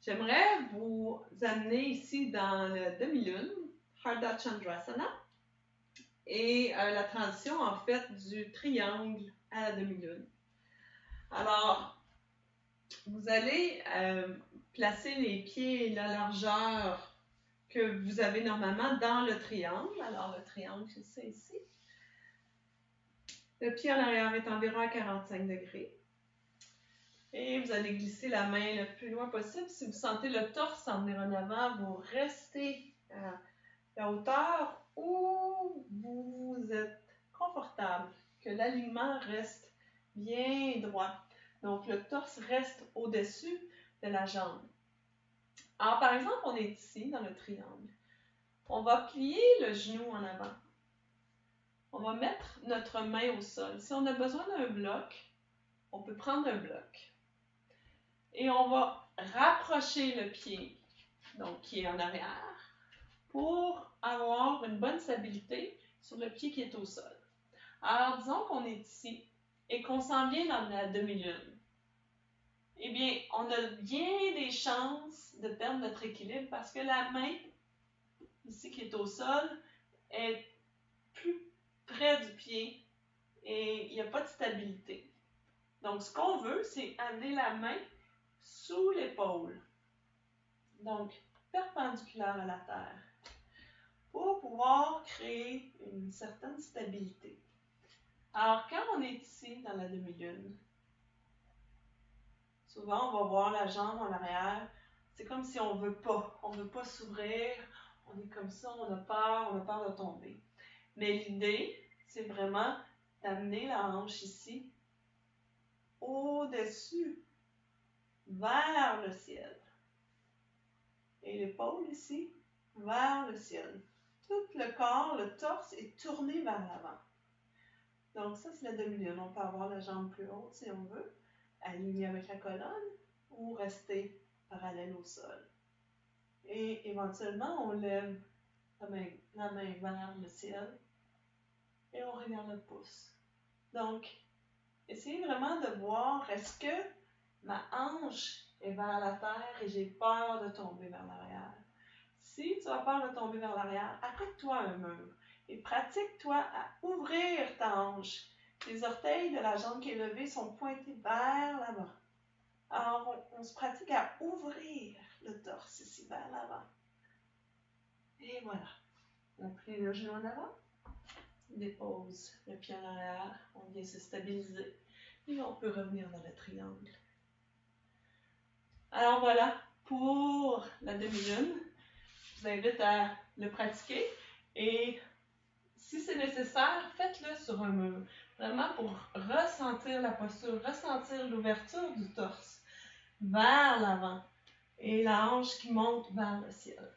J'aimerais vous amener ici dans le demi-lune, Ardha Chandrasana, et la transition en fait du triangle à la demi-lune. Alors, vous allez placer les pieds et la largeur que vous avez normalement dans le triangle. Alors, le triangle, c'est ça ici. Le pied en arrière est environ à 45 degrés. Et vous allez glisser la main le plus loin possible. Si vous sentez le torse s'en venir en avant, vous restez à la hauteur où vous êtes confortable, que l'alignement reste bien droit. Donc, le torse reste au-dessus de la jambe. Alors, par exemple, on est ici, dans le triangle. On va plier le genou en avant. On va mettre notre main au sol. Si on a besoin d'un bloc, on peut prendre un bloc. Et on va rapprocher le pied, donc qui est en arrière, pour avoir une bonne stabilité sur le pied qui est au sol. Alors, disons qu'on est ici et qu'on s'en vient dans la demi-lune. Eh bien, on a bien des chances de perdre notre équilibre parce que la main, ici qui est au sol, est plus près du pied et il n'y a pas de stabilité. Donc, ce qu'on veut, c'est amener la main sous l'épaule. Donc, perpendiculaire à la terre, pour pouvoir créer une certaine stabilité. Alors, quand on est ici dans la demi-lune, souvent on va voir la jambe en arrière, c'est comme si on ne veut pas s'ouvrir, on est comme ça, on a peur de tomber. Mais l'idée, c'est vraiment d'amener la hanche ici, au-dessus, vers le ciel. Et l'épaule ici, vers le ciel. Tout le corps, le torse est tourné vers l'avant. Donc ça, c'est la demi-lune. On peut avoir la jambe plus haute si on veut, alignée avec la colonne, ou rester parallèle au sol. Et éventuellement, on lève la main vers le ciel et on regarde le pouce. Donc, essayez vraiment de voir, est-ce que ma hanche est vers la terre et j'ai peur de tomber vers l'arrière? Si tu as peur de tomber vers l'arrière, arrête-toi à un mur et pratique-toi à ouvrir ta hanche. Les orteils de la jambe qui est levée sont pointés vers l'avant. Alors, on se pratique à ouvrir le torse ici vers l'avant. Et voilà. On plie le genou en avant, on dépose le pied en arrière, on vient se stabiliser et on peut revenir dans le triangle. Alors voilà pour la demi-lune. Je vous invite à le pratiquer et si c'est nécessaire, faites-le sur un mur. Vraiment pour ressentir la posture, ressentir l'ouverture du torse vers l'avant et la hanche qui monte vers le ciel.